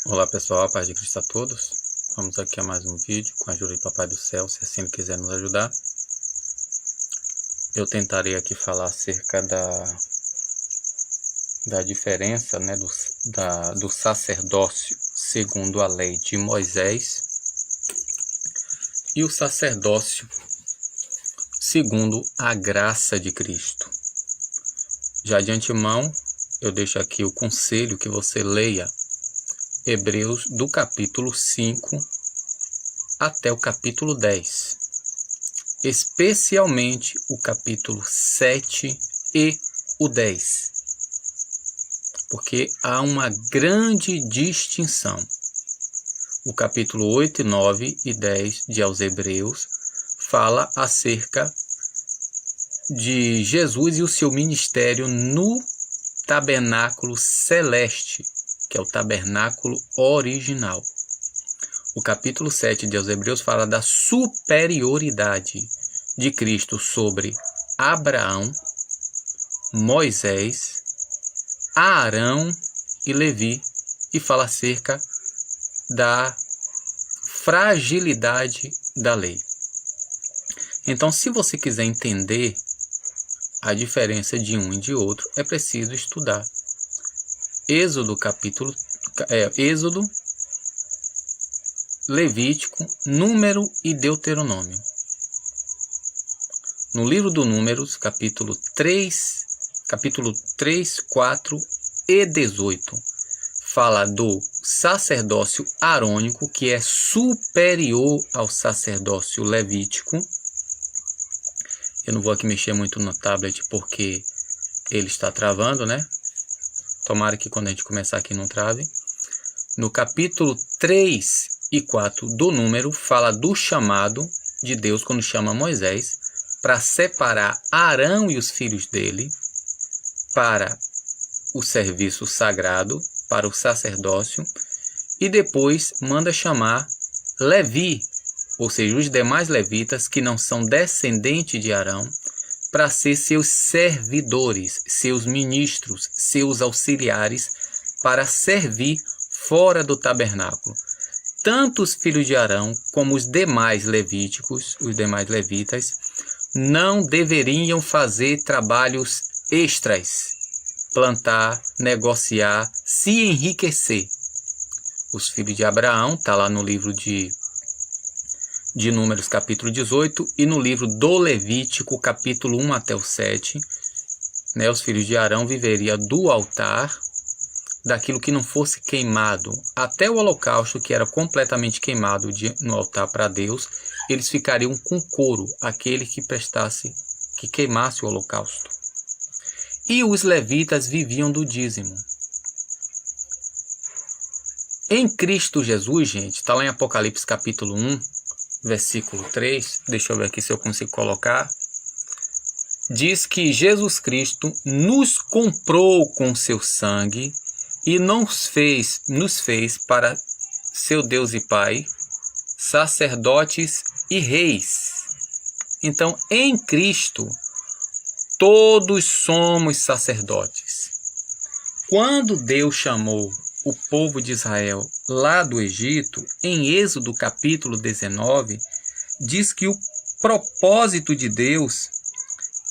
Olá pessoal, a paz de Cristo a todos. Vamos aqui a mais um vídeo com a ajuda do Papai do Céu, se assim ele quiser nos ajudar. Eu tentarei aqui falar acerca da diferença, né, do sacerdócio segundo a lei de Moisés e o sacerdócio segundo a graça de Cristo. Já de antemão, eu deixo aqui o conselho que você leia Hebreus do capítulo 5 até o capítulo 10, especialmente o capítulo 7 e o 10, porque há uma grande distinção. O capítulo 8, 9 e 10 de aos Hebreus fala acerca de Jesus e o seu ministério no tabernáculo celeste, que é o tabernáculo original. O capítulo 7 de aos Hebreus fala da superioridade de Cristo sobre Abraão, Moisés, Arão e Levi, e fala acerca da fragilidade da lei. Então, se você quiser entender a diferença de um e de outro, é preciso estudar Êxodo, Levítico, Número e Deuteronômio. No livro do Números, capítulo 3, 4 e 18, fala do sacerdócio arônico, que é superior ao sacerdócio levítico. Eu não vou aqui mexer muito no tablet porque ele está travando, né? Tomara que quando a gente começar aqui não trave. No capítulo 3 e 4 do Número, fala do chamado de Deus quando chama Moisés para separar Arão e os filhos dele para o serviço sagrado, para o sacerdócio, e depois manda chamar Levi, ou seja, os demais levitas que não são descendentes de Arão, para ser seus servidores, seus ministros, seus auxiliares, para servir fora do tabernáculo. Tanto os filhos de Arão como os demais levíticos, os demais levitas, não deveriam fazer trabalhos extras, plantar, negociar, se enriquecer. Os filhos de Abraão, está lá no livro de Números, capítulo 18, e no livro do Levítico, capítulo 1 até o 7, né, os filhos de Arão viveriam do altar, daquilo que não fosse queimado, até o holocausto, que era completamente queimado no altar para Deus, eles ficariam com couro, aquele que queimasse o holocausto. E os levitas viviam do dízimo. Em Cristo Jesus, gente, está lá em Apocalipse capítulo 1, versículo 3, deixa eu ver aqui se eu consigo colocar, diz que Jesus Cristo nos comprou com seu sangue e nos fez para seu Deus e Pai, sacerdotes e reis. Então, em Cristo, todos somos sacerdotes. Quando Deus chamou o povo de Israel lá do Egito, em Êxodo capítulo 19, diz que o propósito de Deus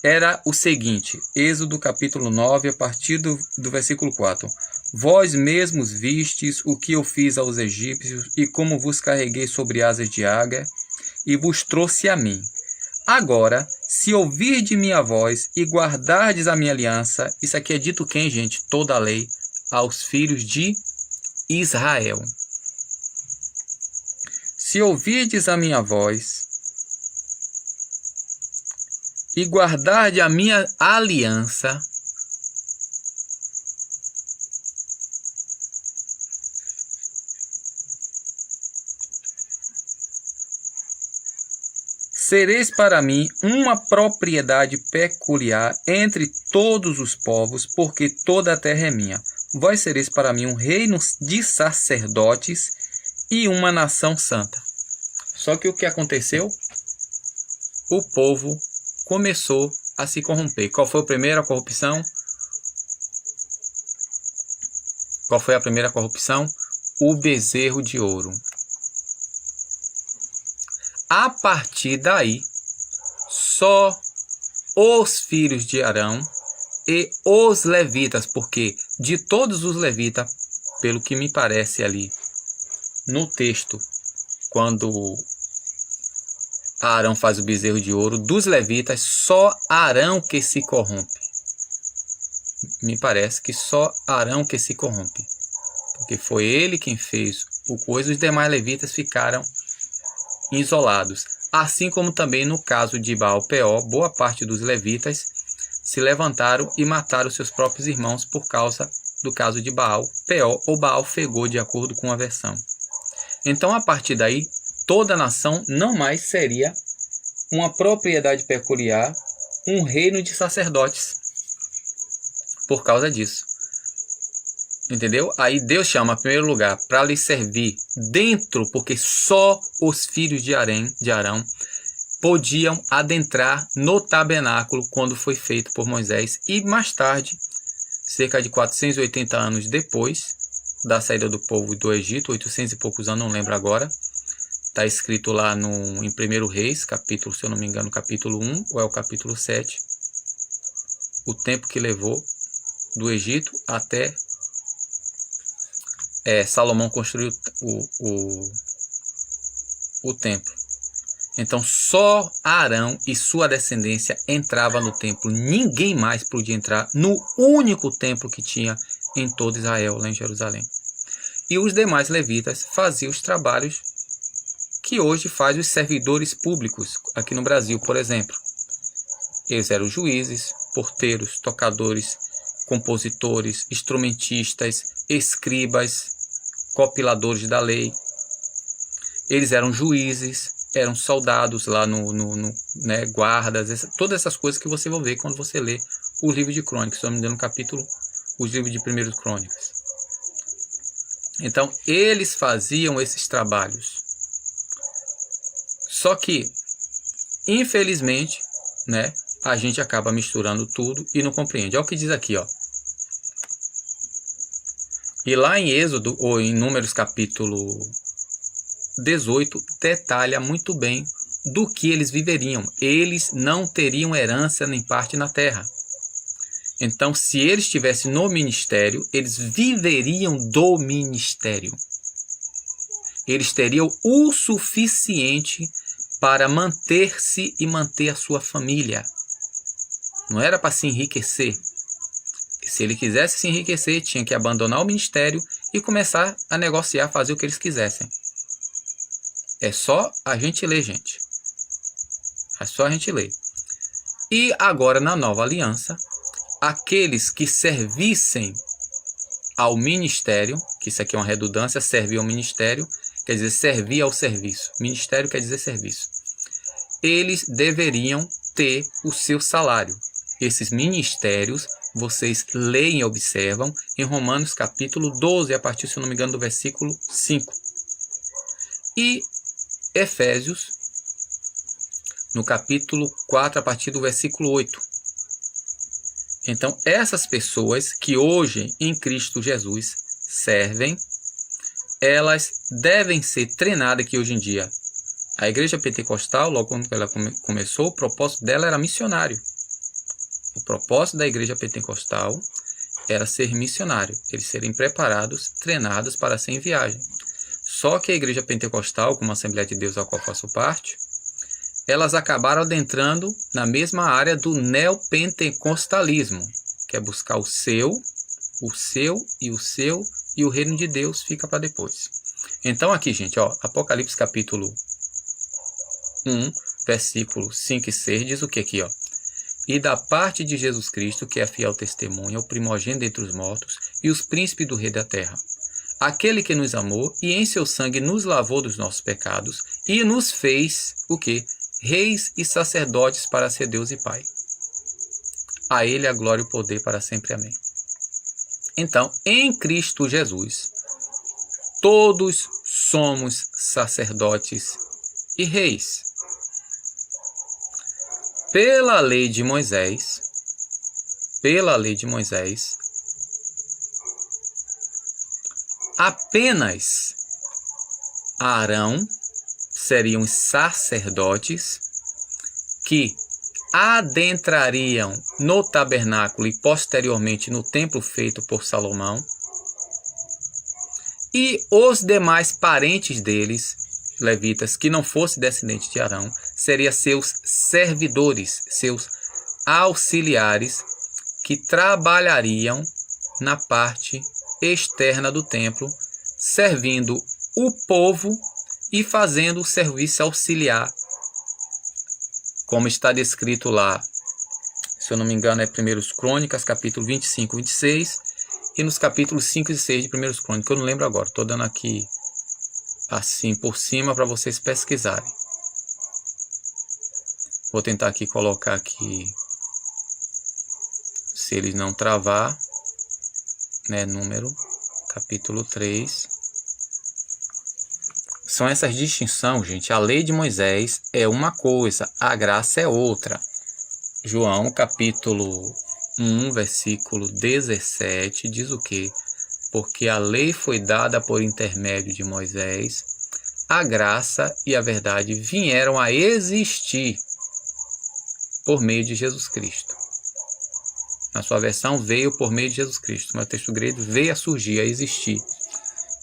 era o seguinte, Êxodo capítulo 9, a partir do versículo 4. Vós mesmos vistes o que eu fiz aos egípcios e como vos carreguei sobre asas de águia e vos trouxe a mim. Agora, se ouvirdes minha voz e guardardes a minha aliança, isso aqui é dito quem, gente? Toda a lei aos filhos de Israel. Se ouvirdes a minha voz e guardardes a minha aliança, sereis para mim uma propriedade peculiar entre todos os povos, porque toda a terra é minha. Vós sereis para mim um reino de sacerdotes e uma nação santa. Só que o que aconteceu? O povo começou a se corromper. Qual foi a primeira corrupção? Qual foi a primeira corrupção? o bezerro de ouro. A partir daí, só os filhos de Arão e os levitas, porque de todos os levitas, pelo que me parece ali no texto, quando Arão faz o bezerro de ouro, dos levitas, só Arão que se corrompe. Me parece que só Arão que se corrompe, porque foi ele quem fez o coisa, os demais levitas ficaram isolados. Assim como também no caso de Baal-Peor, boa parte dos levitas se levantaram e mataram seus próprios irmãos por causa do caso de Baal-Peor ou Baal-Fegor, de acordo com a versão. Então, a partir daí, toda a nação não mais seria uma propriedade peculiar, um reino de sacerdotes, por causa disso. Entendeu? Aí Deus chama, em primeiro lugar, para lhe servir dentro, porque só os filhos de Arão podiam adentrar no tabernáculo quando foi feito por Moisés. E mais tarde, cerca de 480 anos depois da saída do povo do Egito, 800 e poucos anos, não lembro agora, está escrito lá em 1 Reis, capítulo, se eu não me engano, capítulo 1, ou é o capítulo 7, o tempo que levou do Egito até Salomão construiu o templo. Então só Arão e sua descendência entrava no templo. Ninguém mais podia entrar no único templo que tinha em todo Israel, lá em Jerusalém. E os demais levitas faziam os trabalhos que hoje faz os servidores públicos aqui no Brasil, por exemplo. Eles eram juízes, porteiros, tocadores, compositores, instrumentistas, escribas, compiladores da lei. Eles eram juízes, eram soldados lá né, guardas, todas essas coisas que você vai ver quando você lê o livro de Crônicas, se eu não me engano, os livros de 1 Crônicas. Então, eles faziam esses trabalhos. Só que, infelizmente, né, a gente acaba misturando tudo e não compreende. Olha o que diz aqui, ó. E lá em Êxodo, ou em Números capítulo 18, detalha muito bem do que eles viveriam. Eles não teriam herança nem parte na terra. Então, se eles estivessem no ministério, eles viveriam do ministério. Eles teriam o suficiente para manter-se e manter a sua família. Não era para se enriquecer. Se ele quisesse se enriquecer, tinha que abandonar o ministério e começar a negociar, fazer o que eles quisessem. É só a gente ler, gente. É só a gente ler. E agora, na nova aliança, aqueles que servissem ao ministério, que isso aqui é uma redundância, servir ao ministério, quer dizer, servir ao serviço. Ministério quer dizer serviço. Eles deveriam ter o seu salário. Esses ministérios, vocês leem e observam em Romanos capítulo 12, a partir, se eu não me engano, do versículo 5. E Efésios, no capítulo 4, a partir do versículo 8. Então, essas pessoas que hoje em Cristo Jesus servem, elas devem ser treinadas, que hoje em dia a igreja pentecostal, logo quando ela começou, o propósito dela era missionário. O propósito da igreja pentecostal era ser missionário, eles serem preparados, treinados para ser em viagem. Só que a igreja pentecostal, como a Assembleia de Deus a qual faço parte, elas acabaram adentrando na mesma área do neopentecostalismo, que é buscar o seu e o reino de Deus fica para depois. Então aqui, gente, ó, Apocalipse capítulo 1, versículo 5 e 6, diz o que aqui, ó? E da parte de Jesus Cristo, que é fiel testemunha, o primogênito dentre os mortos e os príncipes do rei da terra, aquele que nos amou e em seu sangue nos lavou dos nossos pecados e nos fez, o quê? Reis e sacerdotes para ser Deus e Pai. A ele a glória e o poder para sempre. Amém. Então, em Cristo Jesus, todos somos sacerdotes e reis. Pela lei de Moisés, apenas Arão seriam os sacerdotes que adentrariam no tabernáculo e posteriormente no templo feito por Salomão, e os demais parentes deles, levitas, que não fossem descendentes de Arão, seriam seus servidores, seus auxiliares, que trabalhariam na parte externa do templo, servindo o povo e fazendo o serviço auxiliar, como está descrito lá, se eu não me engano é 1 Crônicas, capítulo 25 e 26, e nos capítulos 5 e 6 de 1 Crônicas, eu não lembro agora, estou dando aqui assim por cima para vocês pesquisarem. Vou tentar aqui colocar aqui, se ele não travar, né, número, capítulo 3. São essas distinções, gente. A lei de Moisés é uma coisa, a graça é outra. João, capítulo 1, versículo 17, diz o quê? Porque a lei foi dada por intermédio de Moisés, a graça e a verdade vieram a existir por meio de Jesus Cristo. Na sua versão, veio por meio de Jesus Cristo. Mas o texto grego veio a surgir, a existir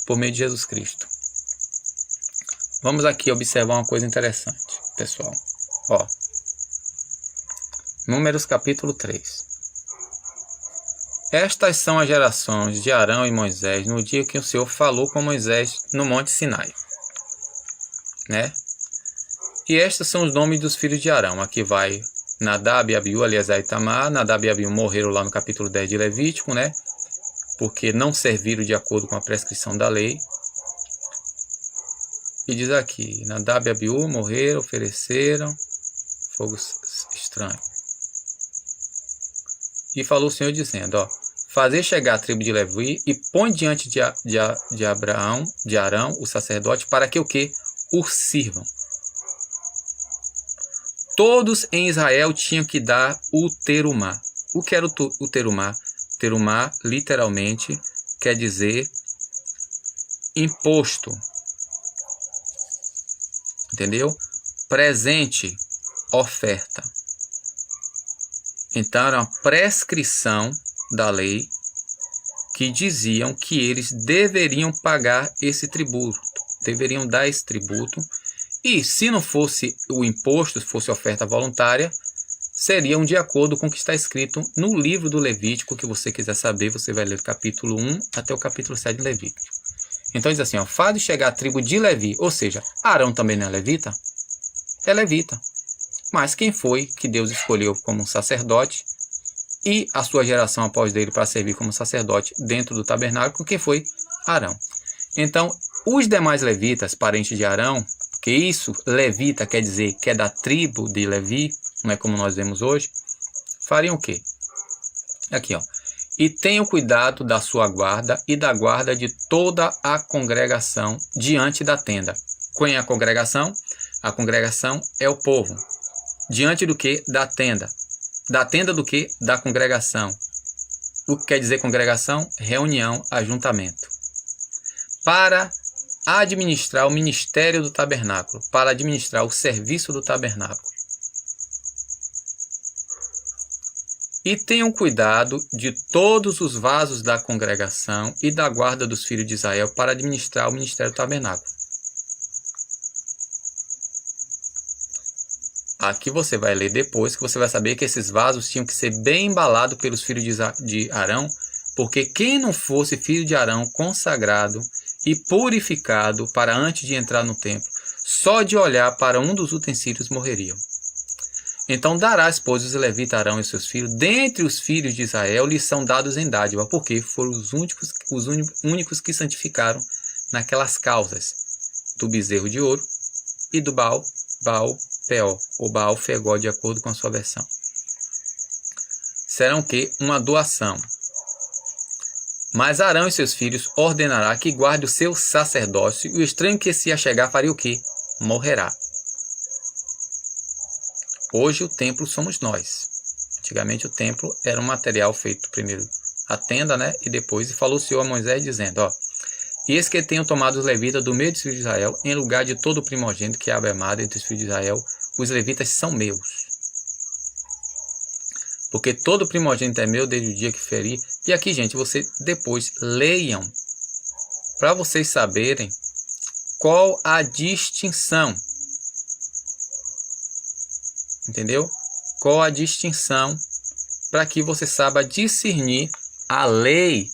por meio de Jesus Cristo. Vamos aqui observar uma coisa interessante, pessoal. Ó, Números capítulo 3. Estas são as gerações de Arão e Moisés no dia que o Senhor falou com Moisés no Monte Sinai, né? E estes são os nomes dos filhos de Arão. Aqui vai Nadab e Abiú, Eleazar e Itamar. Nadab e Abiú morreram lá no capítulo 10 de Levítico, né? Porque não serviram de acordo com a prescrição da lei. E diz aqui, Nadab e Abiú morreram, ofereceram fogo estranho. E falou o Senhor dizendo, ó, fazer chegar a tribo de Levi e põe diante de Arão, o sacerdote, para que o quê? O sirvam. Todos em Israel tinham que dar o terumá. O que era o terumá? Terumá, literalmente, quer dizer imposto. Entendeu? Presente, oferta. Então, era uma prescrição da lei que diziam que eles deveriam pagar esse tributo, deveriam dar esse tributo. E se não fosse o imposto, se fosse oferta voluntária, seriam de acordo com o que está escrito no livro do Levítico, que você quiser saber, você vai ler do capítulo 1 até o capítulo 7 de Levítico. Então diz assim, ó, faz chegar a tribo de Levi, ou seja, Arão também não é levita? É levita. Mas quem foi que Deus escolheu como sacerdote e a sua geração após dele para servir como sacerdote dentro do tabernáculo, quem foi? Arão. Então, os demais levitas, parentes de Arão, que isso, levita, quer dizer que é da tribo de Levi, não é como nós vemos hoje, fariam o quê? Aqui, ó. E tenham cuidado da sua guarda e da guarda de toda a congregação diante da tenda. Quem é a congregação? A congregação é o povo. Diante do que? Da tenda. Da tenda do que? Da congregação. O que quer dizer congregação? Reunião, ajuntamento. Para administrar o ministério do tabernáculo, para administrar o serviço do tabernáculo. E tenham cuidado de todos os vasos da congregação e da guarda dos filhos de Israel para administrar o ministério do tabernáculo. Aqui você vai ler depois, que você vai saber que esses vasos tinham que ser bem embalados pelos filhos de Arão, porque quem não fosse filho de Arão consagrado e purificado para antes de entrar no templo, só de olhar para um dos utensílios morreriam. Então darás, pois, os levitas Arão e seus filhos, dentre os filhos de Israel, lhes são dados em dádiva, porque foram os únicos que santificaram naquelas causas do bezerro de ouro e do Baal Peor, ou Baal Fegó, de acordo com a sua versão. Serão que uma doação. Mas Arão e seus filhos ordenará que guarde o seu sacerdócio, e o estranho que se achegar faria o quê? Morrerá. Hoje o templo somos nós. Antigamente o templo era um material feito primeiro a tenda, né? E depois falou o Senhor a Moisés dizendo, ó, E eis que tenho tomado os levitas do meio dos filhos de Israel, em lugar de todo o primogênito que é amado entre os filhos de Israel, os levitas são meus. Porque todo primogênito é meu desde o dia que feri. E aqui, gente, vocês depois leiam, para vocês saberem qual a distinção. Entendeu? Qual a distinção, para que você saiba discernir a lei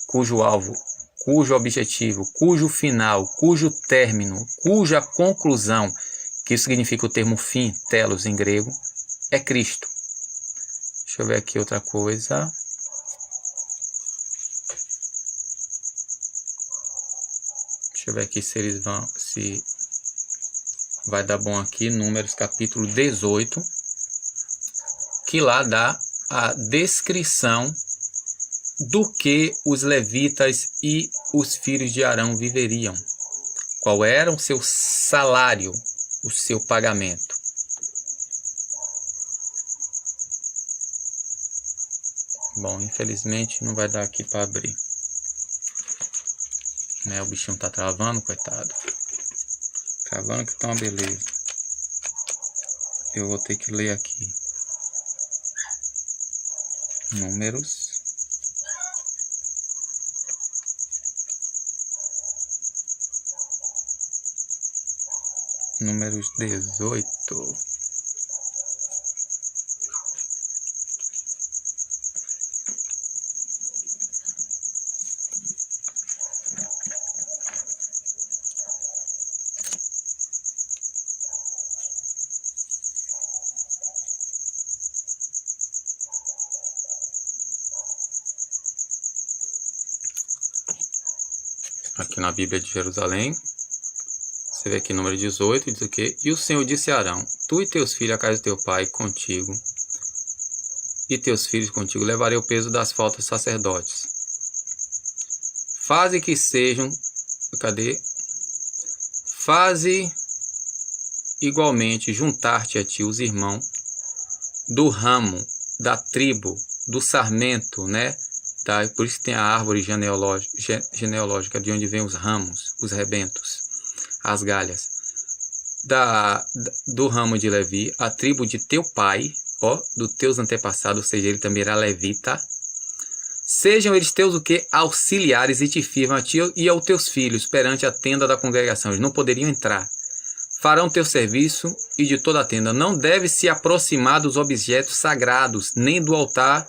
cujo alvo, cujo objetivo, cujo final, cujo término, cuja conclusão, que isso significa o termo fim, telos em grego, é Cristo. Deixa eu ver aqui outra coisa. Deixa eu ver aqui se eles vão, se vai dar bom aqui, Números capítulo 18, que lá dá a descrição do que os levitas e os filhos de Arão viveriam. Qual era o seu salário, o seu pagamento. Bom, infelizmente não vai dar aqui para abrir. Né, o bichinho tá travando, coitado. Travando que tá uma beleza. Eu vou ter que ler aqui. Números. Números 18. Aqui na Bíblia de Jerusalém. Você vê aqui número 18, diz o quê? E o Senhor disse a Arão, tu e teus filhos, a casa de teu pai, contigo, e teus filhos contigo, levarei o peso das faltas dos sacerdotes. Faze que sejam, Faze igualmente juntar-te a ti os irmãos do ramo, da tribo, do sarmento, né? Por isso que tem a árvore genealógica, de onde vem os ramos, os rebentos, as galhas, do ramo de Levi, a tribo de teu pai, dos teus antepassados, ou seja, ele também era levita. Sejam eles teus o que? Auxiliares, e te firmam a ti e aos teus filhos perante a tenda da congregação. Eles não poderiam entrar. Farão teu serviço e de toda a tenda. Não deve se aproximar dos objetos sagrados, nem do altar,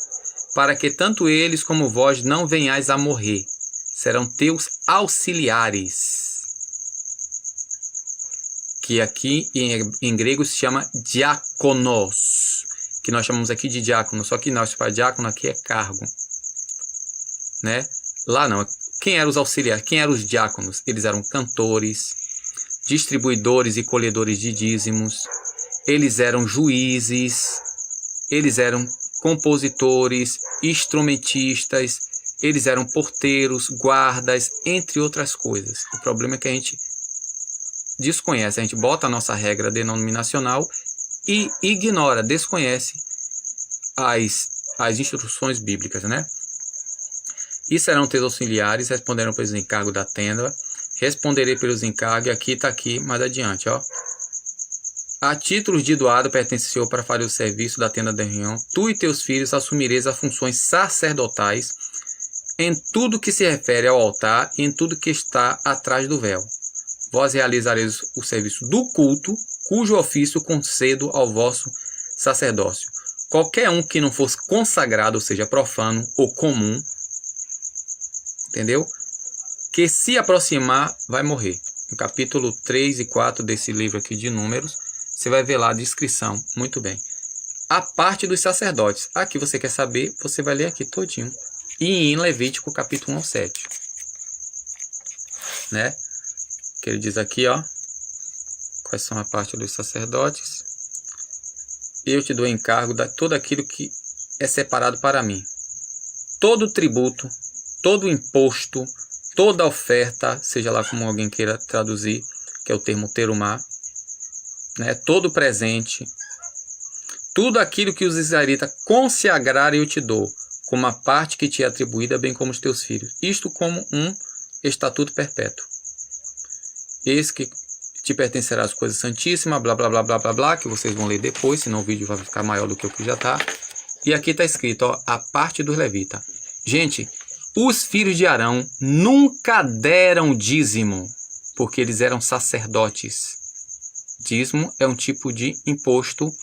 para que tanto eles como vós não venhais a morrer. Serão teus auxiliares. Que aqui em grego se chama diáconos, que nós chamamos aqui de diácono, só que nós para diácono aqui é cargo, né? Lá não. Quem eram os auxiliares? Quem eram os diáconos? Eles eram cantores, distribuidores e colhedores de dízimos, eles eram juízes, eles eram compositores, instrumentistas, eles eram porteiros, guardas, entre outras coisas. O problema é que a gente desconhece, a gente bota a nossa regra denominacional e ignora, desconhece as instruções bíblicas, né? E serão teus auxiliares, responderão pelos encargos da tenda, responderei pelos encargos, e aqui está aqui, mais adiante, ó. A títulos de doado pertence ao Senhor para fazer o serviço da tenda da reunião, tu e teus filhos assumireis as funções sacerdotais em tudo que se refere ao altar e em tudo que está atrás do véu. Vós realizareis o serviço do culto, cujo ofício concedo ao vosso sacerdócio. Qualquer um que não fosse consagrado, ou seja, profano ou comum, entendeu? Que se aproximar, vai morrer. No capítulo 3 e 4 desse livro aqui de Números, você vai ver lá a descrição. Muito bem. A parte dos sacerdotes. Aqui você quer saber, você vai ler aqui todinho. E em Levítico, capítulo 1 ao 7. Né? Que ele diz aqui, ó. Quais são a parte dos sacerdotes. Eu te dou encargo de tudo aquilo que é separado para mim. Todo tributo, todo imposto, toda oferta, seja lá como alguém queira traduzir, que é o termo terumá, né? Todo presente, tudo aquilo que os israelitas consagrarem eu te dou, como a parte que te é atribuída, bem como os teus filhos. Isto como um estatuto perpétuo. Eis que te pertencerá as coisas santíssimas, blá, blá, blá, blá, blá, blá, que vocês vão ler depois, senão o vídeo vai ficar maior do que o que já está. E aqui está escrito, ó, a parte dos levitas. Gente, os filhos de Arão nunca deram dízimo, porque eles eram sacerdotes. Dízimo é um tipo de imposto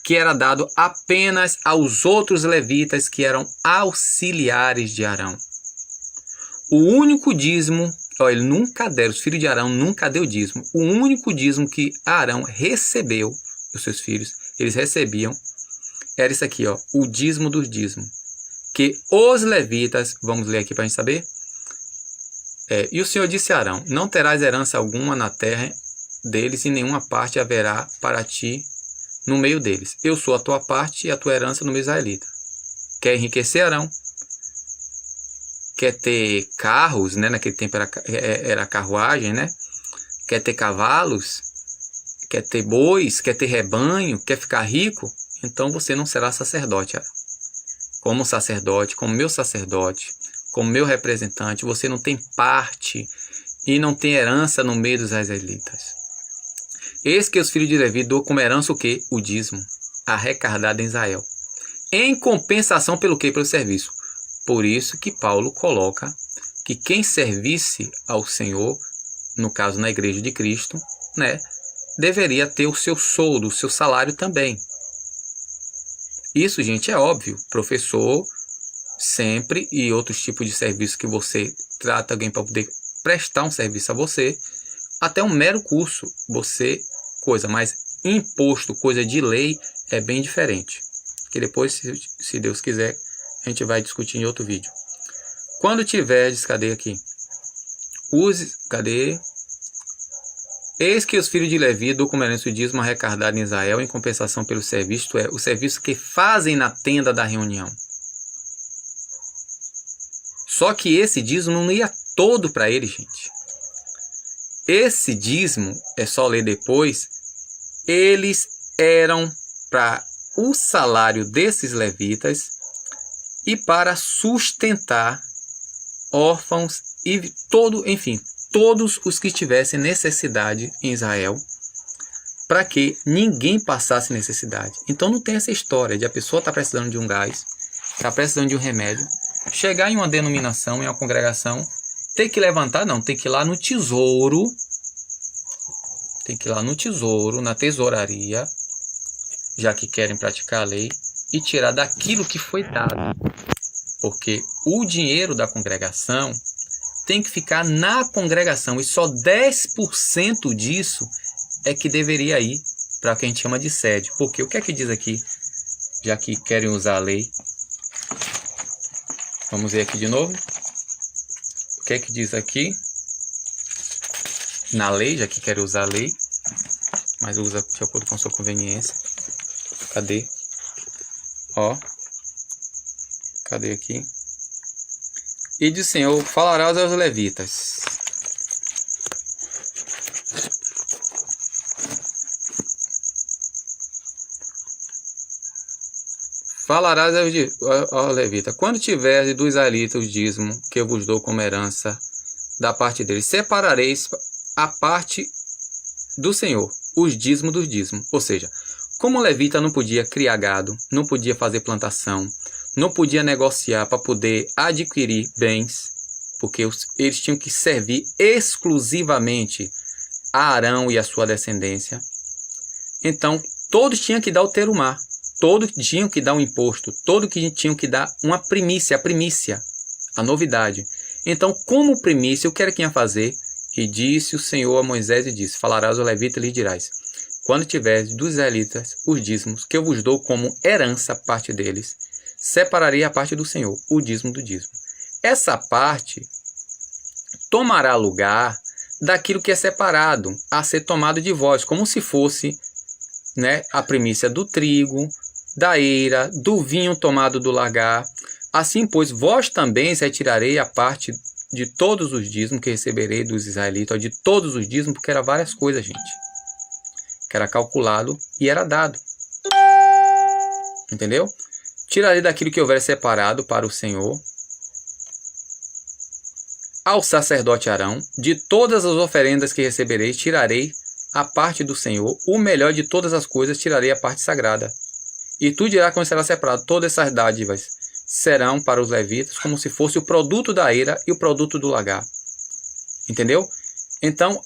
que era dado apenas aos outros levitas que eram auxiliares de Arão. O único dízimo, ó, ele nunca deram, os filhos de Arão nunca deu dízimo. O único dízimo que Arão recebeu, os seus filhos, eles recebiam, era isso aqui, ó, o dízimo dos dízimos. Que os levitas, vamos ler aqui para a gente saber. E o Senhor disse a Arão, não terás herança alguma na terra deles, e nenhuma parte haverá para ti no meio deles. Eu sou a tua parte e a tua herança no meio israelita. Quer enriquecer, Arão? Quer ter carros, né? Naquele tempo era carruagem, né? Quer ter cavalos? Quer ter bois? Quer ter rebanho? Quer ficar rico? Então você não será sacerdote, Arão. Como sacerdote, como meu sacerdote, como meu representante, você não tem parte e não tem herança no meio dos israelitas. Eis que os filhos de Levi dão como herança o quê? O dízimo, arrecadado em Israel. Em compensação pelo quê? Pelo serviço. Por isso que Paulo coloca que quem servisse ao Senhor, no caso na igreja de Cristo, né, deveria ter o seu soldo, o seu salário também. Isso, gente, é óbvio. Professor, sempre, e outros tipos de serviço que você trata alguém para poder prestar um serviço a você, até um mero curso, mas imposto, coisa de lei, é bem diferente. Que depois, se Deus quiser, a gente vai discutir em outro vídeo. Quando tiverdes, cadê aqui? Eis que os filhos de Levi dão como herança o dízimo arrecadado em Israel em compensação pelo serviço, isto é, o serviço que fazem na tenda da reunião. Só que esse dízimo não ia todo para eles, gente. Esse dízimo, é só ler depois, eles eram para o salário desses levitas e para sustentar órfãos e todos os que tivessem necessidade em Israel, para que ninguém passasse necessidade. Então não tem essa história de a pessoa estar precisando de um gás, está precisando de um remédio, chegar em uma denominação, em uma congregação, ter que levantar, não, tem que ir lá no tesouro, na tesouraria, já que querem praticar a lei, e tirar daquilo que foi dado. Porque o dinheiro da congregação tem que ficar na congregação e só 10% disso é que deveria ir para o que a gente chama de sede. Porque o que é que diz aqui, já que querem usar a lei? Vamos ver aqui de novo. O que é que diz aqui? Na lei, já que querem usar a lei, mas usa de acordo com a sua conveniência. Cadê? Ó. Cadê aqui? E diz o Senhor, falarás aos levitas. Falarás ao levita, quando tiveres dos israelitas o dízimo que eu vos dou como herança da parte deles, separareis a parte do Senhor, os dízimos dos dízimos. Ou seja, como o levita não podia criar gado, não podia fazer plantação, não podia negociar para poder adquirir bens, porque eles tinham que servir exclusivamente a Arão e a sua descendência. Então, todos tinham que dar o terumá, todos tinham que dar um imposto, todos tinham que dar uma primícia, a novidade. Então, como primícia, o que era que ia fazer? E disse o Senhor a Moisés e disse, falarás ao levita e lhe dirás, quando tiveres dos israelitas os dízimos, que eu vos dou como herança parte deles, separarei a parte do Senhor, o dízimo do dízimo. Essa parte tomará lugar daquilo que é separado, a ser tomado de vós, como se fosse, né, a primícia do trigo, da eira, do vinho tomado do lagar. Assim, pois, vós também retirarei a parte de todos os dízimos que receberei dos israelitas, de todos os dízimos, porque era várias coisas, gente, que era calculado e era dado. Entendeu? tirarei daquilo que houver separado para o Senhor, ao sacerdote Arão, de todas as oferendas que receberei, tirarei a parte do Senhor, o melhor de todas as coisas, tirarei a parte sagrada. E tu dirás quando será separado, todas essas dádivas serão para os levitas, como se fosse o produto da eira e o produto do lagar. Entendeu? Então,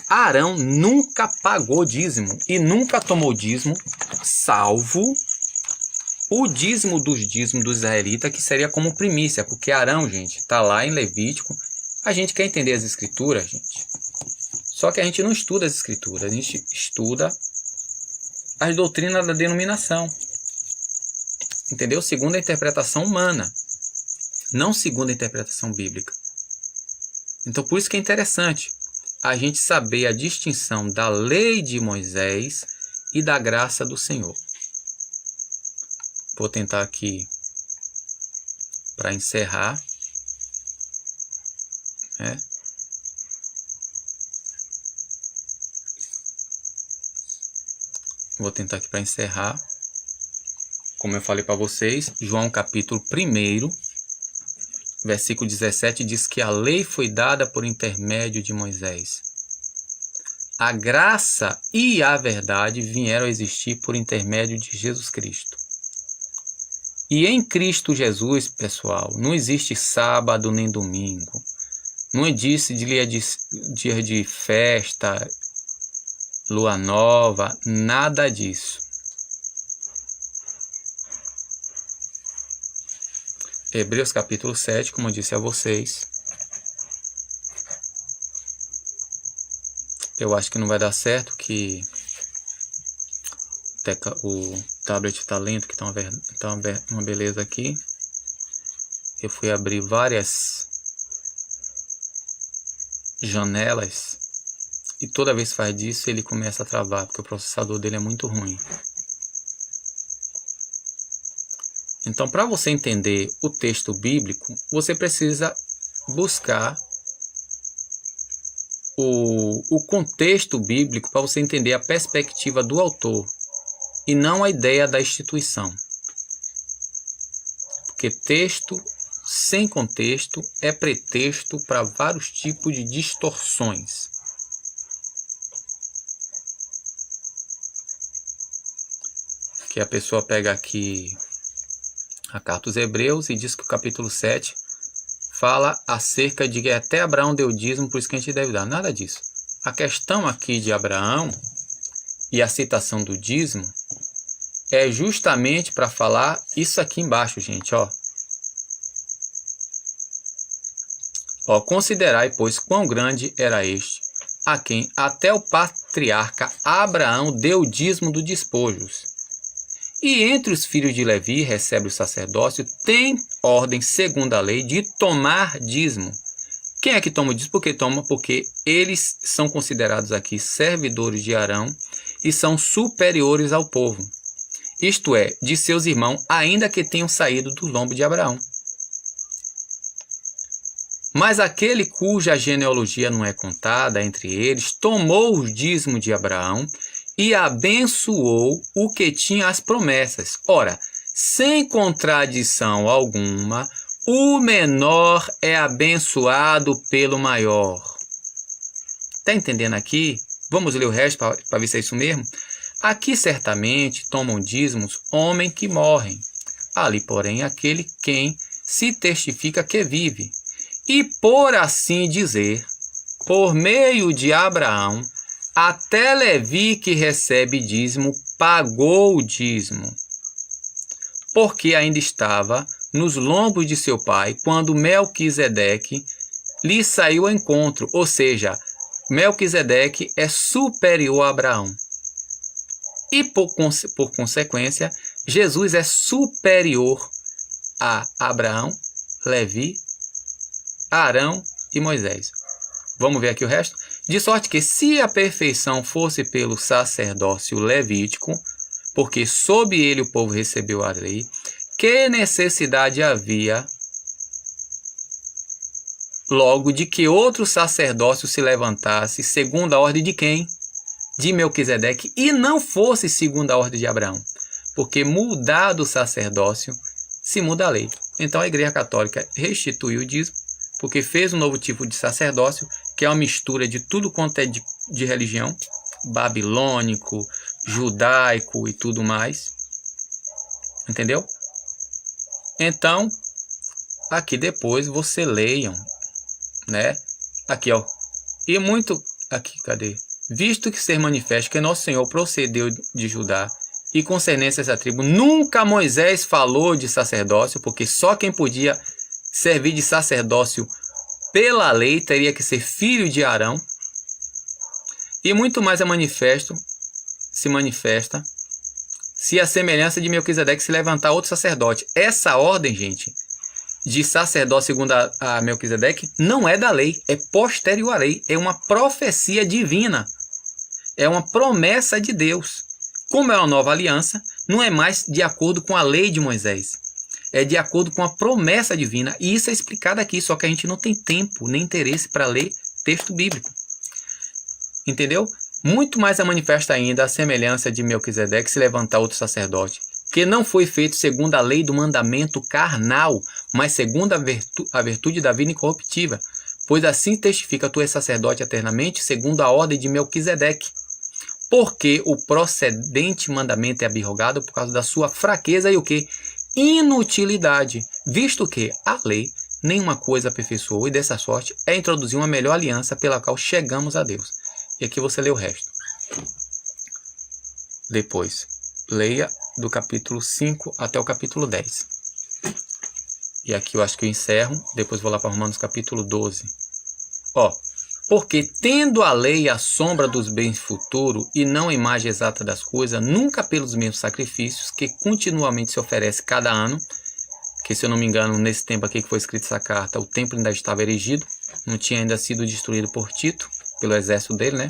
Arão nunca pagou dízimo e nunca tomou dízimo, salvo o dízimo dos dízimos dos israelitas, que seria como primícia, porque Arão, gente, está lá em Levítico. A gente quer entender as escrituras, gente. Só que a gente não estuda as escrituras, a gente estuda as doutrinas da denominação. Entendeu? Segundo a interpretação humana, não segundo a interpretação bíblica. Então, por isso que é interessante a gente saber a distinção da lei de Moisés e da graça do Senhor. Vou tentar aqui para encerrar. Vou tentar aqui para encerrar. Como eu falei para vocês, João capítulo 1, versículo 17, diz que a lei foi dada por intermédio de Moisés. A graça e a verdade vieram a existir por intermédio de Jesus Cristo. E em Cristo Jesus, pessoal, não existe sábado nem domingo. Não existe dia de festa, lua nova, nada disso. Hebreus capítulo 7, como eu disse a vocês. Eu acho que não vai dar certo, que o tablet está lento, que tá uma beleza aqui. Eu fui abrir várias janelas e toda vez que faz disso ele começa a travar, porque o processador dele é muito ruim. Então, para você entender o texto bíblico, você precisa buscar o contexto bíblico para você entender a perspectiva do autor e não a ideia da instituição. Porque texto sem contexto é pretexto para vários tipos de distorções. Que a pessoa pega aqui a carta aos Hebreus e diz que o capítulo 7 fala acerca de que até Abraão deu dízimo, por isso que a gente deve dar. Nada disso. A questão aqui de Abraão e a citação do dízimo é justamente para falar isso aqui embaixo, gente, ó. Considerai, pois, quão grande era este, a quem até o patriarca Abraão deu dízimo dos despojos. E entre os filhos de Levi recebe o sacerdócio, tem ordem, segundo a lei, de tomar dízimo. Quem é que toma o dízimo? Por que toma? Porque eles são considerados aqui servidores de Arão e são superiores ao povo. Isto é, de seus irmãos, ainda que tenham saído do lombo de Abraão. Mas aquele cuja genealogia não é contada entre eles, tomou o dízimo de Abraão e abençoou o que tinha as promessas. Ora, sem contradição alguma, o menor é abençoado pelo maior. Está entendendo aqui? Vamos ler o resto para ver se é isso mesmo? Aqui certamente tomam dízimos homens que morrem. Ali, porém, aquele quem se testifica que vive. E por assim dizer, por meio de Abraão, até Levi, que recebe dízimo, pagou o dízimo, porque ainda estava nos lombos de seu pai, quando Melquisedeque lhe saiu ao encontro. Ou seja, Melquisedeque é superior a Abraão. E por consequência, Jesus é superior a Abraão, Levi, Arão e Moisés. Vamos ver aqui o resto? De sorte que, se a perfeição fosse pelo sacerdócio levítico, porque sob ele o povo recebeu a lei, que necessidade havia logo de que outro sacerdócio se levantasse segundo a ordem de quem? De Melquisedeque, e não fosse segundo a ordem de Abraão. Porque mudado o sacerdócio, se muda a lei. Então a Igreja Católica restituiu o dízimo, porque fez um novo tipo de sacerdócio, que é uma mistura de tudo quanto é de religião, babilônico, judaico e tudo mais. Entendeu? Então, aqui depois você leiam, né? Aqui, ó. E muito... Aqui, cadê? Visto que ser manifesto que nosso Senhor procedeu de Judá e concernência a essa tribo, nunca Moisés falou de sacerdócio, porque só quem podia servir de sacerdócio pela lei teria que ser filho de Arão. E muito mais se manifesta se a semelhança de Melquisedeque se levantar outro sacerdote. Essa ordem, gente, de sacerdócio segundo a Melquisedeque, não é da lei, é posterior à lei, é uma profecia divina, é uma promessa de Deus. Como é uma nova aliança, não é mais de acordo com a lei de Moisés, é de acordo com a promessa divina, e isso é explicado aqui, só que a gente não tem tempo nem interesse para ler texto bíblico. Entendeu? Muito mais é manifesta ainda a semelhança de Melquisedeque se levantar outro sacerdote, que não foi feito segundo a lei do mandamento carnal, mas segundo a virtude da vida incorruptível, pois assim testifica: tu és sacerdote eternamente, segundo a ordem de Melquisedeque. Porque o procedente mandamento é abrogado por causa da sua fraqueza e o que? Inutilidade, visto que a lei nenhuma coisa aperfeiçoou, e dessa sorte é introduzir uma melhor aliança pela qual chegamos a Deus. E aqui você lê o resto. Depois, leia do capítulo 5 até o capítulo 10. E aqui eu acho que eu encerro. Depois vou lá para Romanos capítulo 12. Ó, porque tendo a lei a sombra dos bens futuros e não a imagem exata das coisas, nunca pelos mesmos sacrifícios que continuamente se oferece cada ano, que se eu não me engano, nesse tempo aqui que foi escrita essa carta, o templo ainda estava erigido, não tinha ainda sido destruído por Tito, pelo exército dele, né?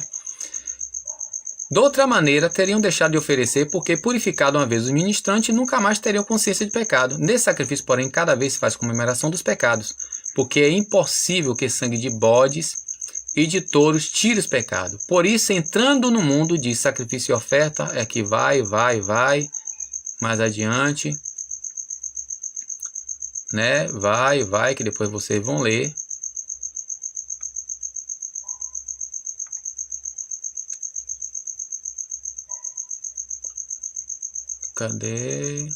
De outra maneira, teriam deixado de oferecer, porque purificado uma vez o ministrante, nunca mais teriam consciência de pecado. Nesse sacrifício, porém, cada vez se faz comemoração dos pecados, porque é impossível que sangue de bodes e de touros tire os pecados. Por isso, entrando no mundo de sacrifício e oferta, é que vai, mais adiante, né? Vai, que depois vocês vão ler. Cadê?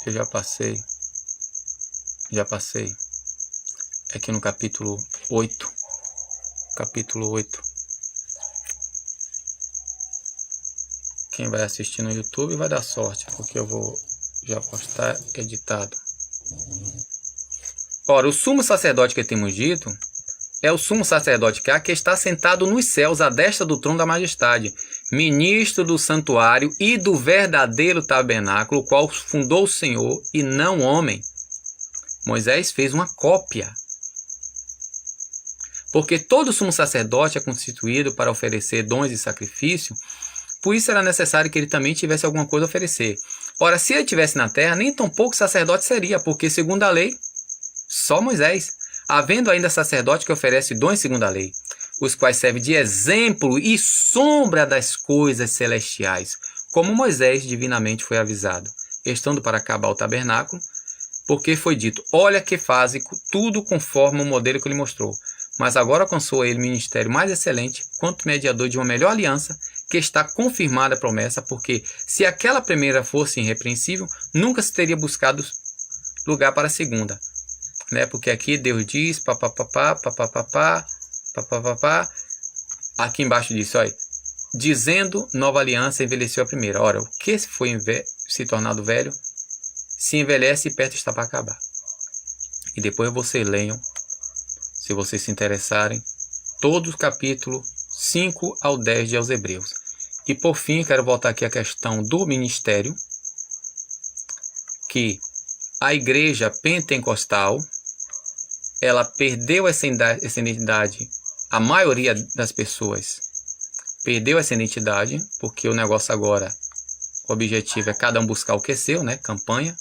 Eu já passei. Aqui no capítulo 8. Capítulo 8. Quem vai assistir no YouTube vai dar sorte, porque eu vou já postar editado. Ora, o sumo sacerdote que temos dito é o sumo sacerdote que está sentado nos céus, à destra do trono da majestade, ministro do santuário e do verdadeiro tabernáculo, o qual fundou o Senhor e não o homem. Moisés fez uma cópia. Porque todo sumo sacerdote é constituído para oferecer dons e sacrifício, por isso era necessário que ele também tivesse alguma coisa a oferecer. Ora, se ele estivesse na terra, nem tão pouco sacerdote seria, porque segundo a lei, só Moisés, havendo ainda sacerdote que oferece dons segundo a lei, os quais servem de exemplo e sombra das coisas celestiais, como Moisés divinamente foi avisado, estando para acabar o tabernáculo, porque foi dito: olha que fazem tudo conforme o modelo que ele mostrou. Mas agora alcançou ele ministério mais excelente, quanto mediador de uma melhor aliança, que está confirmada a promessa, porque se aquela primeira fosse irrepreensível, nunca se teria buscado lugar para a segunda. Né? Porque aqui Deus diz, aqui embaixo diz, olha, dizendo, nova aliança envelheceu a primeira. Ora, o que foi se tornado velho, se envelhece e perto está para acabar. E depois vocês leiam, se vocês se interessarem, todo o capítulo 5 ao 10 de aos Hebreus. E por fim, quero voltar aqui à questão do ministério, que a igreja pentecostal, ela perdeu essa identidade, a maioria das pessoas perdeu essa identidade, porque o negócio agora, o objetivo é cada um buscar o que é seu, né? Campanha,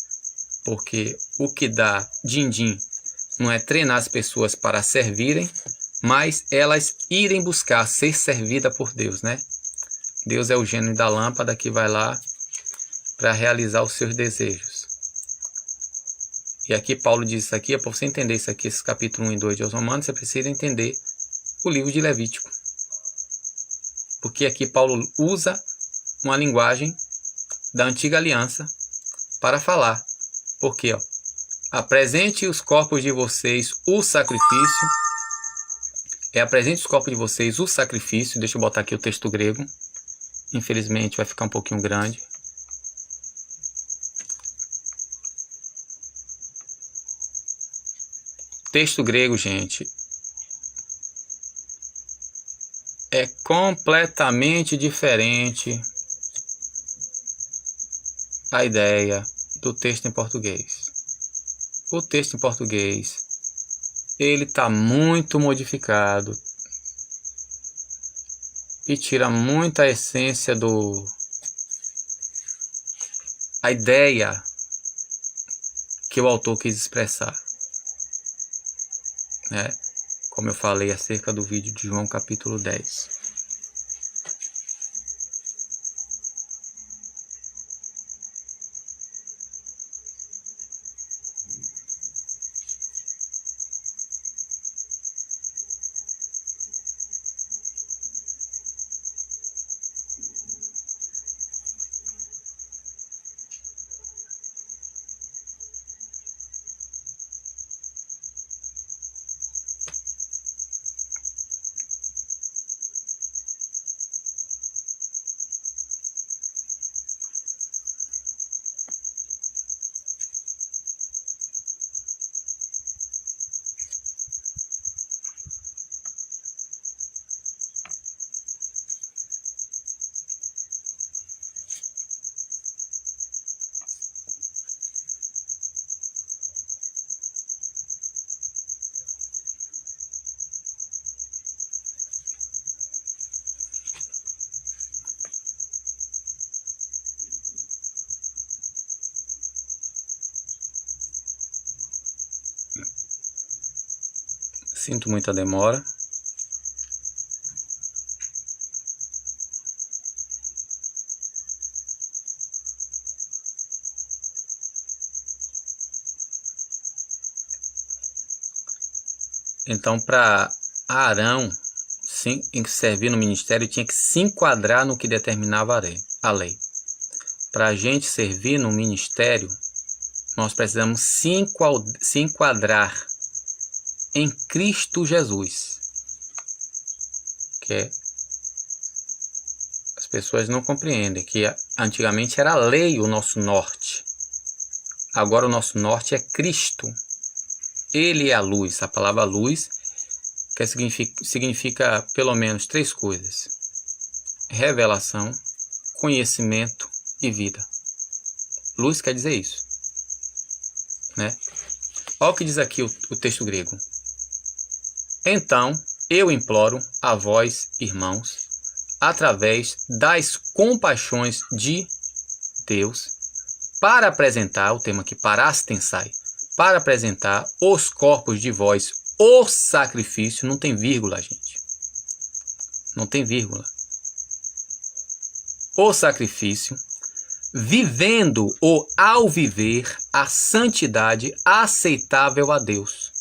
porque o que dá din-din não é treinar as pessoas para servirem, mas elas irem buscar ser servida por Deus, né? Deus é o gênio da lâmpada que vai lá para realizar os seus desejos. E aqui Paulo diz isso aqui, para você entender isso aqui, esse capítulo 1 e 2 de Romanos, você precisa entender o livro de Levítico. Porque aqui Paulo usa uma linguagem da antiga aliança para falar. Porque, ó, apresente os corpos de vocês o sacrifício. Apresente os corpos de vocês o sacrifício. Deixa eu botar aqui o texto grego. Infelizmente vai ficar um pouquinho grande. Texto grego, gente, é completamente diferente a ideia do texto em português. O texto em português, ele está muito modificado e tira muita essência a ideia que o autor quis expressar. Como eu falei acerca do vídeo de João capítulo 10. Sinto muita demora. Então, para Arão servir no ministério, tinha que se enquadrar no que determinava a lei. Para a gente servir no ministério, nós precisamos se enquadrar em Cristo Jesus. Que as pessoas não compreendem que antigamente era a lei o nosso norte. Agora o nosso norte é Cristo. Ele é a luz. A palavra luz que significa pelo menos 3 coisas: revelação, conhecimento e vida. Luz quer dizer isso, né? Olha o que diz aqui o texto grego. Então, eu imploro a vós, irmãos, através das compaixões de Deus, para apresentar, o tema aqui, parastensai, para apresentar os corpos de vós, o sacrifício, não tem vírgula, gente. Não tem vírgula. O sacrifício, vivendo ou ao viver a santidade aceitável a Deus.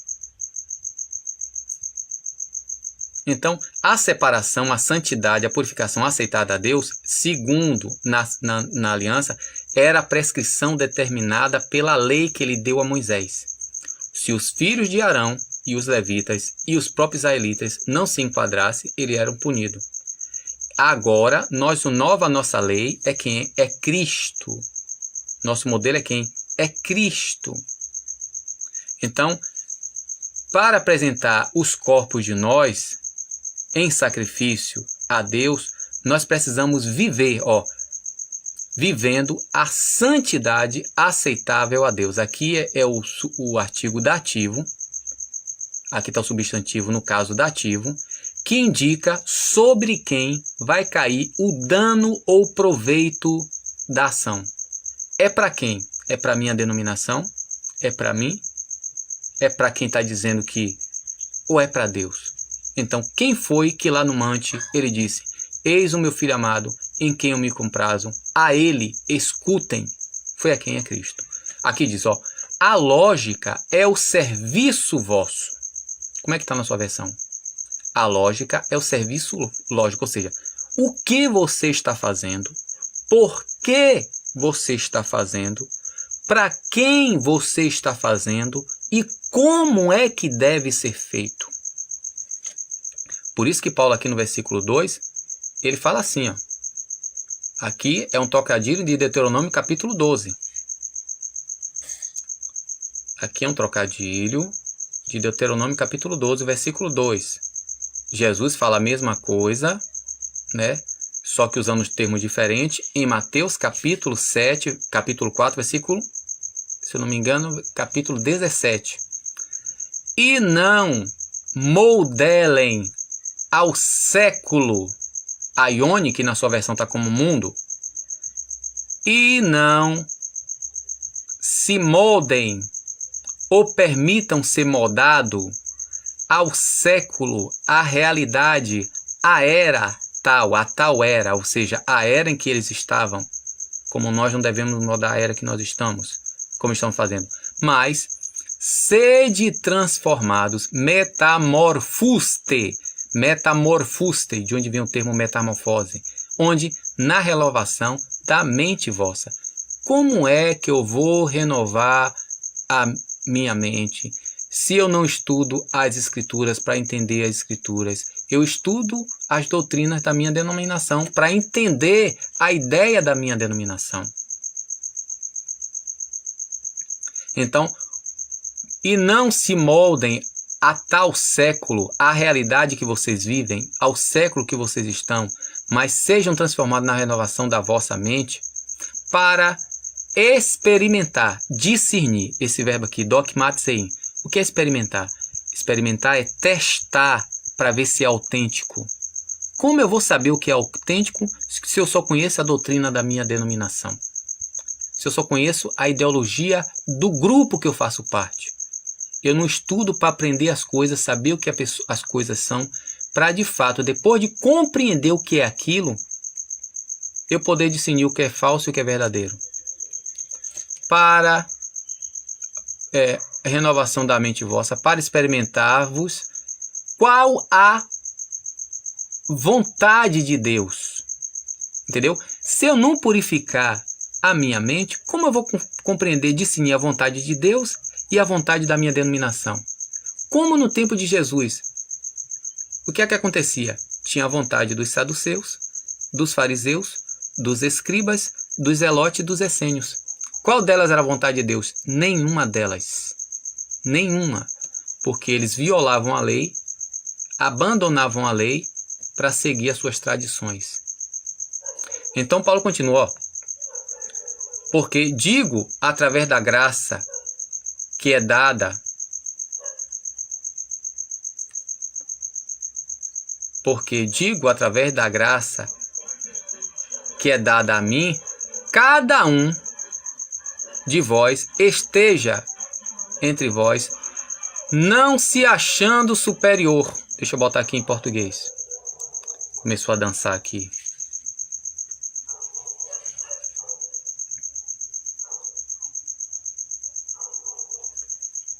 Então, a separação, a santidade, a purificação aceitada a Deus, segundo na aliança, era a prescrição determinada pela lei que ele deu a Moisés. Se os filhos de Arão e os levitas e os próprios israelitas não se enquadrassem, eles eram punidos. Agora, a nossa lei é quem? É Cristo. Nosso modelo é quem? É Cristo. Então, para apresentar os corpos de nós em sacrifício a Deus, nós precisamos viver, vivendo a santidade aceitável a Deus. Aqui é o artigo dativo, aqui está o substantivo no caso dativo, que indica sobre quem vai cair o dano ou proveito da ação. É para quem? É para minha denominação? É para mim? É para quem está dizendo que? Ou é para Deus? Então, quem foi que lá no monte ele disse: eis o meu filho amado, em quem eu me comprazo, a ele escutem? Foi a quem é Cristo. Aqui diz, a lógica é o serviço vosso. Como é que está na sua versão? A lógica é o serviço lógico, ou seja, o que você está fazendo, por que você está fazendo, para quem você está fazendo e como é que deve ser feito. Por isso que Paulo aqui no versículo 2, ele fala assim, ó. Aqui é um trocadilho de Deuteronômio capítulo 12. Aqui é um trocadilho de Deuteronômio capítulo 12, versículo 2. Jesus fala a mesma coisa, né? Só que usando termos diferentes, em Mateus capítulo 7, capítulo 4, versículo, se eu não me engano, capítulo 17. E não modelem ao século, a Ione, que na sua versão está como mundo, e não se moldem ou permitam ser moldado ao século, à realidade, à era tal, a tal era, ou seja, a era em que eles estavam, como nós não devemos mudar a era que nós estamos, como estamos fazendo, mas sede transformados, metamorfuste, de onde vem o termo metamorfose, onde na renovação da mente vossa. Como é que eu vou renovar a minha mente se eu não estudo as escrituras para entender as escrituras? Eu estudo as doutrinas da minha denominação para entender a ideia da minha denominação. Então, e não se moldem a tal século, a realidade que vocês vivem, ao século que vocês estão, mas sejam transformados na renovação da vossa mente para experimentar, discernir, esse verbo aqui, dokmatsein. O que é experimentar? Experimentar é testar para ver se é autêntico. Como eu vou saber o que é autêntico se eu só conheço a doutrina da minha denominação? Se eu só conheço a ideologia do grupo que eu faço parte? Eu não estudo para aprender as coisas, saber o que as coisas são, para de fato, depois de compreender o que é aquilo, eu poder discernir o que é falso e o que é verdadeiro. Para a renovação da mente vossa, para experimentar-vos qual a vontade de Deus. Entendeu? Se eu não purificar a minha mente, como eu vou compreender, discernir a vontade de Deus e a vontade da minha denominação? Como no tempo de Jesus, o que é que acontecia? Tinha a vontade dos saduceus, dos fariseus, dos escribas, dos zelotes e dos essênios. Qual delas era a vontade de Deus? Nenhuma delas. Nenhuma. Porque eles violavam a lei, abandonavam a lei para seguir as suas tradições. Então Paulo continua, ó. Porque digo, através da graça que é dada, a mim, cada um de vós esteja entre vós, não se achando superior. Deixa eu botar aqui em português. Começou a dançar aqui.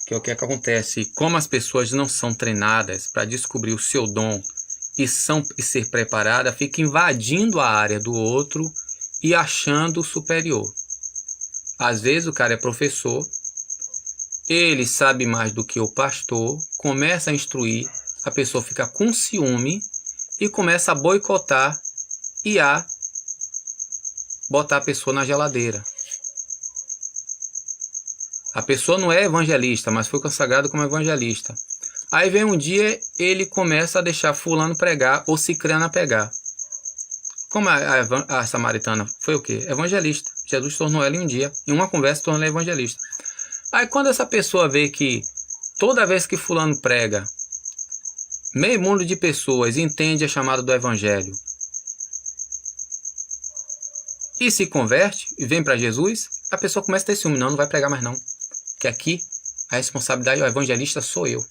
Que é o que acontece? Como as pessoas não são treinadas para descobrir o seu dom e ser preparada, fica invadindo a área do outro e achando superior. Às vezes o cara é professor, ele sabe mais do que o pastor, começa a instruir, a pessoa fica com ciúme e começa a boicotar e a botar a pessoa na geladeira. A pessoa não é evangelista, mas foi consagrado como evangelista. Aí vem um dia, ele começa a deixar fulano pregar ou cicrana pregar. Como a samaritana foi o quê? Evangelista. Jesus tornou ela em um dia, em uma conversa, tornou ela evangelista. Aí quando essa pessoa vê que toda vez que fulano prega, meio mundo de pessoas entende a chamada do evangelho e se converte e vem para Jesus, a pessoa começa a ter ciúme. Não vai pregar mais não. Que aqui a responsabilidade do evangelista sou eu.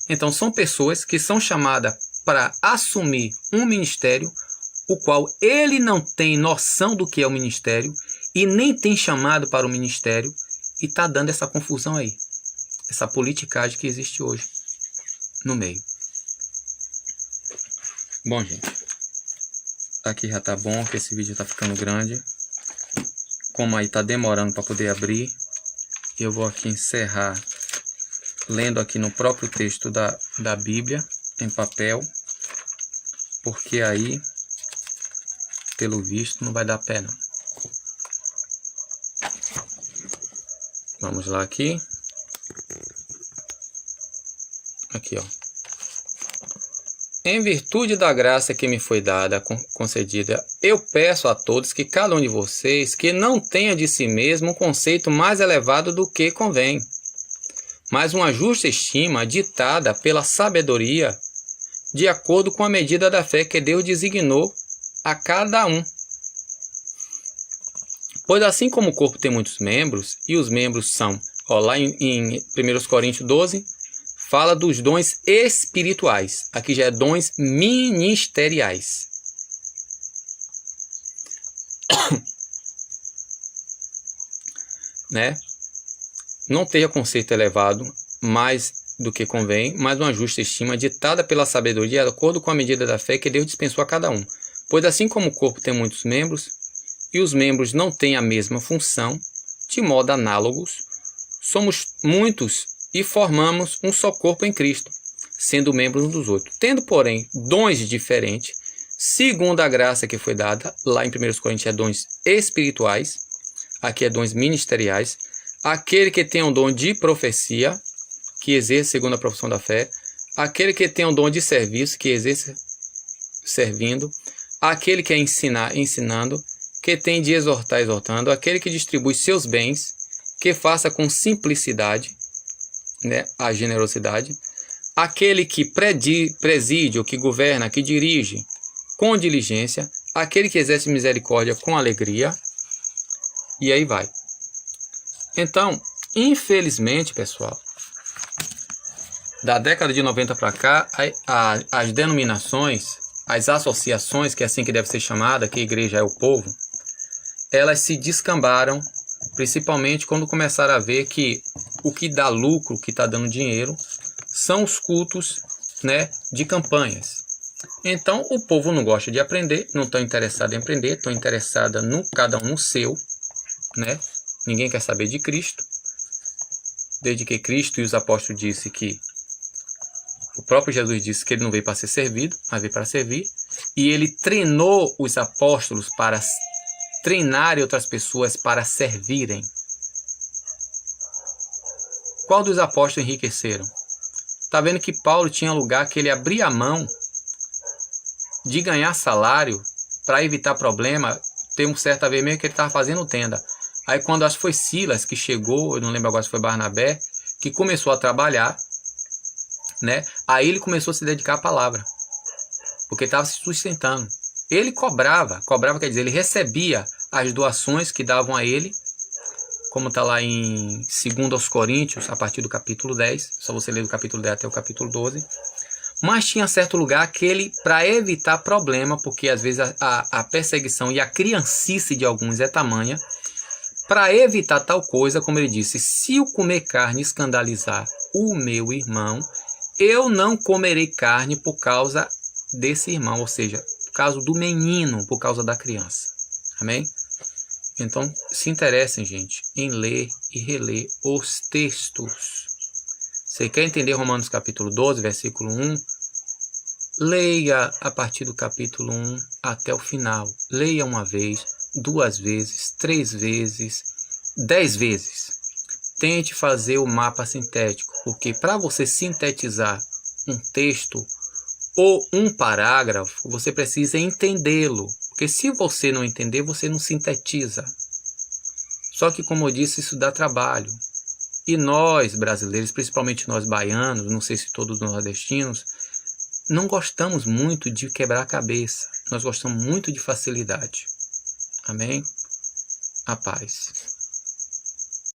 Então são pessoas que são chamadas para assumir um ministério, o qual ele não tem noção do que é o ministério e nem tem chamado para o ministério, E está dando essa confusão aí. Essa politicagem que existe hoje no meio. Bom, gente. Aqui já tá bom, que esse vídeo tá ficando grande. Como aí tá demorando para poder abrir, eu vou aqui encerrar lendo aqui no próprio texto da Bíblia, em papel. Porque aí, pelo visto, não vai dar pé não. Vamos lá aqui. Aqui, ó. Em virtude da graça que me foi dada, concedida, eu peço a todos que cada um de vocês que não tenha de si mesmo um conceito mais elevado do que convém, mas uma justa estima ditada pela sabedoria, de acordo com a medida da fé que Deus designou a cada um. Pois assim como o corpo tem muitos membros, e os membros são, ó, lá em 1 Coríntios 12, fala dos dons espirituais. Aqui já é dons ministeriais. Né? Não tenha conceito elevado mais do que convém, mas uma justa estima ditada pela sabedoria, de acordo com a medida da fé que Deus dispensou a cada um. Pois assim como o corpo tem muitos membros, e os membros não têm a mesma função, de modo análogos, somos muitos e formamos um só corpo em Cristo, sendo membros uns dos outros. Tendo, porém, dons diferentes, segundo a graça que foi dada, lá em 1 Coríntios é dons espirituais, aqui é dons ministeriais, aquele que tem o dom de profecia, que exerce segundo a profissão da fé, aquele que tem o dom de serviço, que exerce servindo, aquele que é ensinar, ensinando, que tem de exortar, exortando, aquele que distribui seus bens, que faça com simplicidade, né, a generosidade, aquele que preside, ou que governa, que dirige com diligência, aquele que exerce misericórdia com alegria, e aí vai. Então, infelizmente, pessoal, da década de 90 para cá, as denominações, as associações, que é assim que deve ser chamada, que a igreja é o povo, elas se descambaram, principalmente quando começaram a ver que o que dá lucro, o que está dando dinheiro, são os cultos, né, de campanhas. Então, o povo não gosta de aprender, não está interessado em aprender, estão interessados no cada um no seu, né? Ninguém quer saber de Cristo. Desde que Cristo e os apóstolos disse que o próprio Jesus disse que ele não veio para ser servido, mas veio para servir. E ele treinou os apóstolos para treinarem outras pessoas para servirem. Qual dos apóstolos enriqueceram? Está vendo que Paulo tinha lugar que ele abria a mão de ganhar salário para evitar problema. Tem um certa vez mesmo que ele estava fazendo tenda. Aí quando acho que foi Silas que chegou, eu não lembro agora se foi Barnabé, que começou a trabalhar, né? Aí ele começou a se dedicar à palavra, porque estava se sustentando. Ele cobrava quer dizer, ele recebia as doações que davam a ele, como está lá em 2 Coríntios, a partir do capítulo 10, só você ler do capítulo 10 até o capítulo 12. Mas tinha certo lugar que ele, para evitar problema, porque às vezes a perseguição e a criancice de alguns é tamanha, para evitar tal coisa, como ele disse, se o comer carne escandalizar o meu irmão, eu não comerei carne por causa desse irmão, ou seja, por causa do menino, por causa da criança. Amém? Então, se interessem, gente, em ler e reler os textos. Você quer entender Romanos capítulo 12, versículo 1? Leia a partir do capítulo 1 até o final. Leia uma vez, 2 vezes, 3 vezes, 10 vezes. Tente fazer o mapa sintético, porque para você sintetizar um texto ou um parágrafo, você precisa entendê-lo. Porque se você não entender, você não sintetiza. Só que, como eu disse, isso dá trabalho. E nós, brasileiros, principalmente nós baianos, não sei se todos os nordestinos, não gostamos muito de quebrar a cabeça. Nós gostamos muito de facilidade. Amém? A paz.